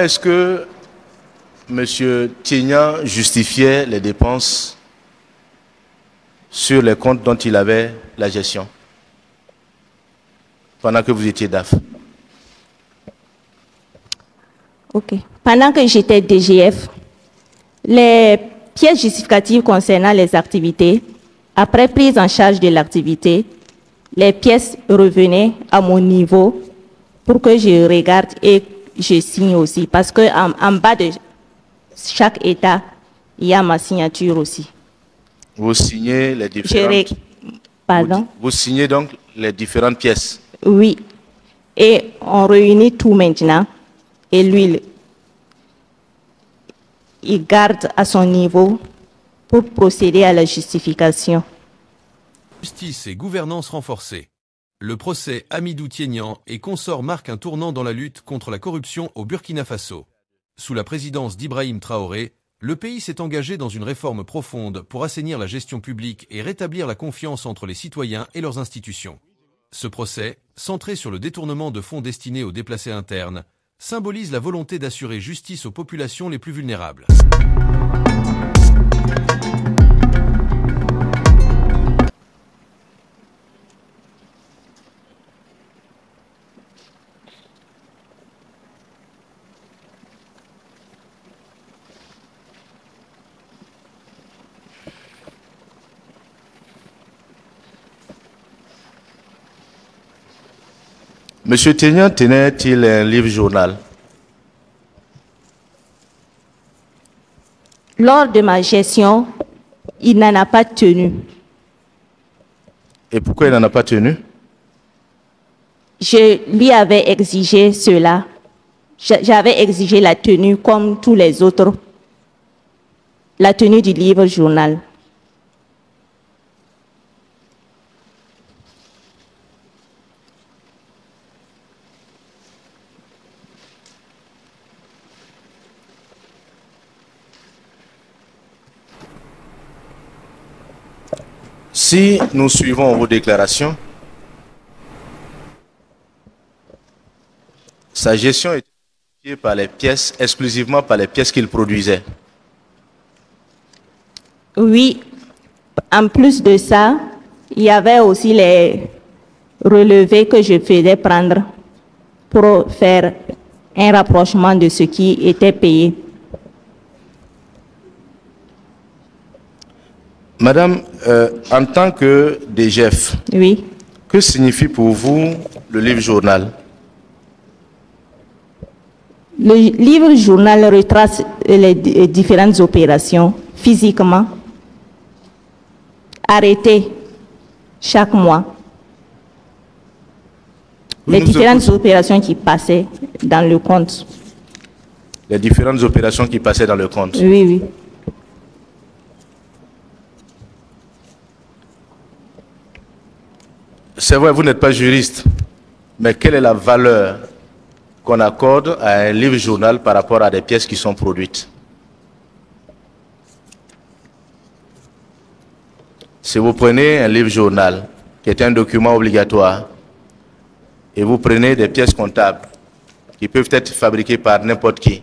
est-ce que M. Tiegnan justifiait les dépenses sur les comptes dont il avait la gestion pendant que vous étiez DAF? Ok. Pendant que j'étais DGF, les pièces justificatives concernant les activités, après prise en charge de l'activité, les pièces revenaient à mon niveau pour que je regarde et je signe aussi. Parce qu'en bas de chaque état, il y a ma signature aussi. Vous signez les différentes... Pardon? Vous signez donc les différentes pièces? Oui. Et on réunit tout maintenant. Et lui, il garde à son niveau pour procéder à la justification. Justice et gouvernance renforcée. Le procès Hamidou Tiegnan et consorts marque un tournant dans la lutte contre la corruption au Burkina Faso. Sous la présidence d'Ibrahim Traoré, le pays s'est engagé dans une réforme profonde pour assainir la gestion publique et rétablir la confiance entre les citoyens et leurs institutions. Ce procès, centré sur le détournement de fonds destinés aux déplacés internes, symbolise la volonté d'assurer justice aux populations les plus vulnérables. Monsieur Tiegnan tenait-il un livre-journal? Lors de ma gestion, il n'en a pas tenu. Et pourquoi il n'en a pas tenu? Je lui avais exigé cela. J'avais exigé la tenue comme tous les autres, la tenue du livre-journal. Si nous suivons vos déclarations, sa gestion est justifiée par les pièces, exclusivement par les pièces qu'il produisait. Oui, en plus de ça, il y avait aussi les relevés que je faisais prendre pour faire un rapprochement de ce qui était payé. Madame, en tant que DGF, oui. Que signifie pour vous le livre-journal? Le livre-journal retrace les différentes opérations physiquement, arrêtées chaque mois. Les différentes opérations qui passaient dans le compte. Les différentes opérations qui passaient dans le compte. Oui, oui. C'est vrai, vous n'êtes pas juriste, mais quelle est la valeur qu'on accorde à un livre-journal par rapport à des pièces qui sont produites? Si vous prenez un livre-journal, qui est un document obligatoire, et vous prenez des pièces comptables, qui peuvent être fabriquées par n'importe qui,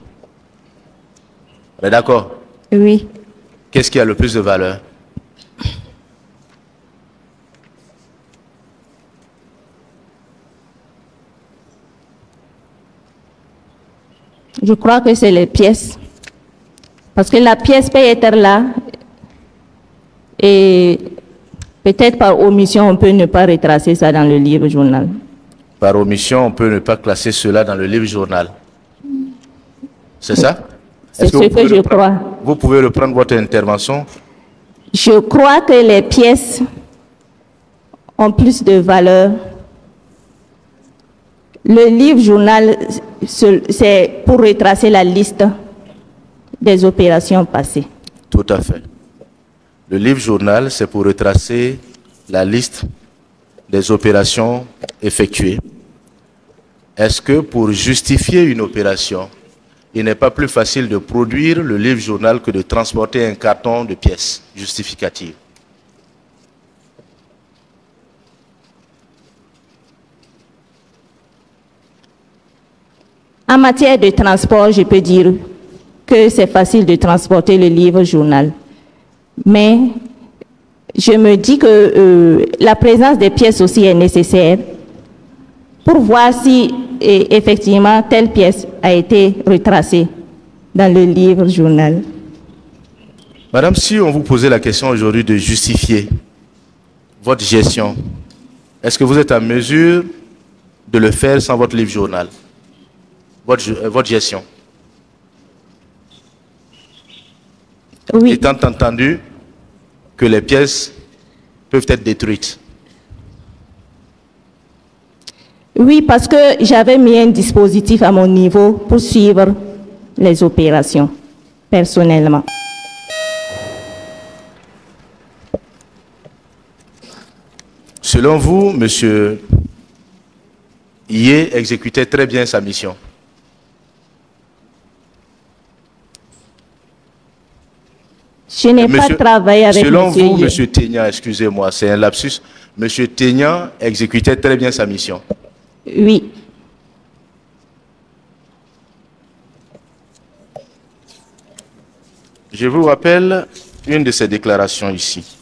d'accord? Oui. Qu'est-ce qui a le plus de valeur? Je crois que c'est les pièces. Parce que la pièce peut être là et peut-être par omission, on peut ne pas retracer ça dans le livre-journal. Par omission, on peut ne pas classer cela dans le livre-journal. C'est ça? C'est ce que je crois. Vous pouvez reprendre votre intervention? Je crois que les pièces ont plus de valeur. Le livre-journal, c'est pour retracer la liste des opérations passées. Tout à fait. Le livre-journal, c'est pour retracer la liste des opérations effectuées. Est-ce que pour justifier une opération, il n'est pas plus facile de produire le livre-journal que de transporter un carton de pièces justificatives? En matière de transport, je peux dire que c'est facile de transporter le livre-journal. Mais je me dis que la présence des pièces aussi est nécessaire pour voir si effectivement telle pièce a été retracée dans le livre-journal. Madame, si on vous posait la question aujourd'hui de justifier votre gestion, est-ce que vous êtes en mesure de le faire sans votre livre-journal, votre gestion? Oui. Étant entendu que les pièces peuvent être détruites. Oui, parce que j'avais mis un dispositif à mon niveau pour suivre les opérations, personnellement. Selon vous, M. Yé exécutait très bien sa mission. Je n'ai pas travaillé avec M. Selon vous, Yé. M. Ténian, excusez-moi, c'est un lapsus, M. Ténian exécutait très bien sa mission. Oui. Je vous rappelle une de ses déclarations ici.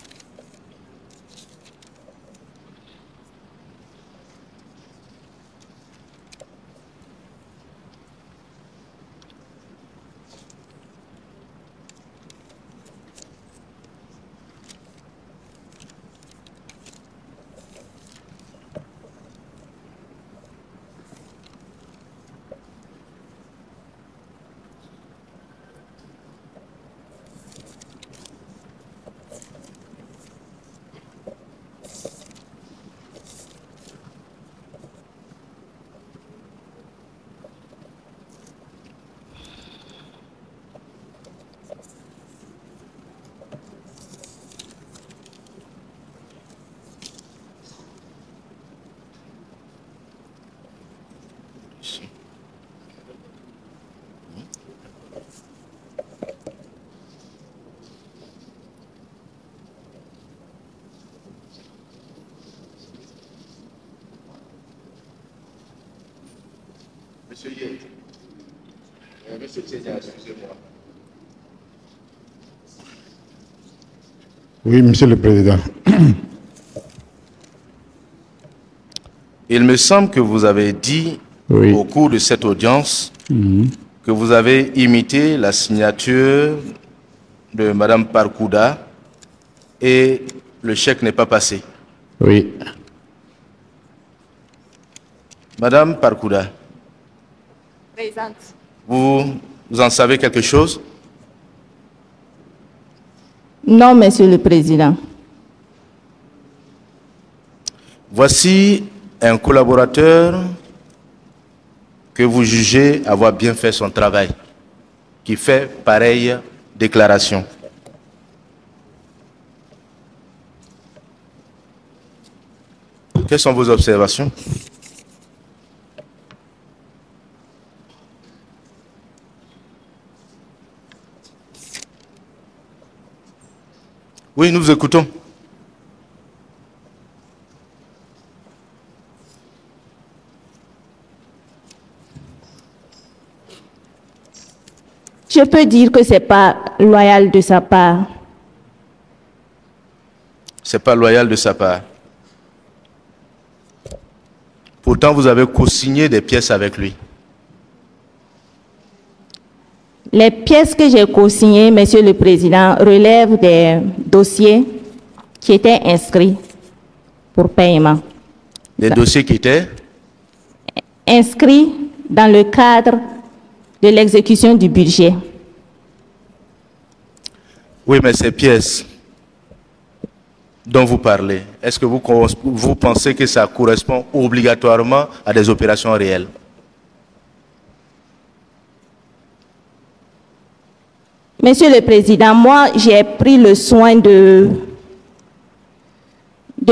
Monsieur Yé, Monsieur Ténian, excusez-moi. Oui, Monsieur le Président. Il me semble que vous avez dit au cours de cette audience que vous avez imité la signature de Mme Parkouda et le chèque n'est pas passé. Oui. Madame Parkouda, Présente. vous en savez quelque chose? Non, Monsieur le Président. Voici un collaborateur que vous jugez avoir bien fait son travail, qui fait pareille déclaration. Quelles sont vos observations? Oui, nous vous écoutons. Je peux dire que ce n'est pas loyal de sa part. Ce n'est pas loyal de sa part. Pourtant, vous avez co-signé des pièces avec lui. Les pièces que j'ai co-signées, Monsieur le Président, relèvent des dossiers qui étaient inscrits pour paiement. Des dossiers qui étaient inscrits dans le cadre de l'exécution du budget. Oui, mais ces pièces dont vous parlez, est-ce que vous pensez que ça correspond obligatoirement à des opérations réelles? Monsieur le Président, moi, j'ai pris le soin de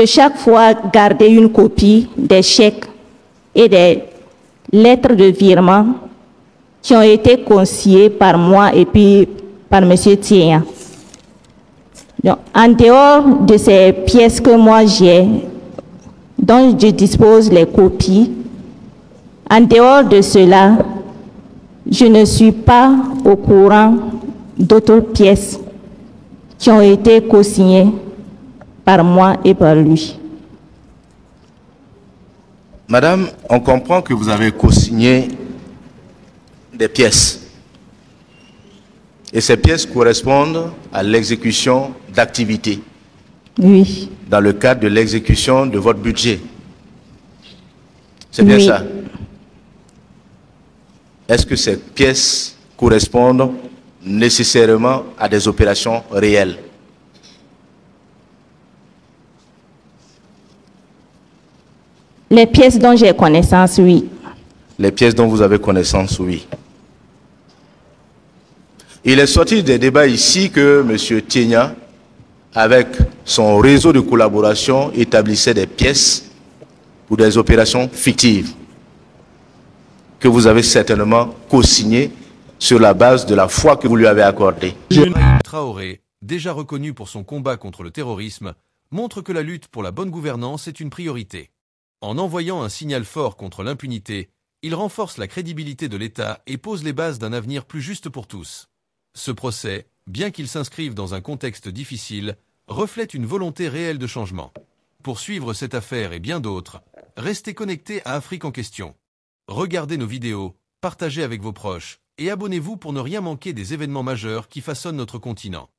chaque fois garder une copie des chèques et des lettres de virement qui ont été consignés par moi et puis par Monsieur Ténian. Donc, en dehors de ces pièces que moi j'ai, dont je dispose les copies, en dehors de cela, Je ne suis pas au courant d'autres pièces qui ont été co-signées par moi et par lui. Madame, on comprend que vous avez co-signé des pièces. Et ces pièces correspondent à l'exécution d'activités. Oui. Dans le cadre de l'exécution de votre budget. C'est bien ça? Est-ce que ces pièces correspondent nécessairement à des opérations réelles? Les pièces dont j'ai connaissance, oui. Les pièces dont vous avez connaissance, oui. Il est sorti des débats ici que M. Tienya, avec son réseau de collaboration, établissait des pièces pour des opérations fictives que vous avez certainement co-signées sur la base de la foi que vous lui avez accordée. Ibrahim Traoré, déjà reconnu pour son combat contre le terrorisme, montre que la lutte pour la bonne gouvernance est une priorité. En envoyant un signal fort contre l'impunité, il renforce la crédibilité de l'État et pose les bases d'un avenir plus juste pour tous. Ce procès, bien qu'il s'inscrive dans un contexte difficile, reflète une volonté réelle de changement. Pour suivre cette affaire et bien d'autres, restez connectés à Afrique en question. Regardez nos vidéos, partagez avec vos proches et abonnez-vous pour ne rien manquer des événements majeurs qui façonnent notre continent.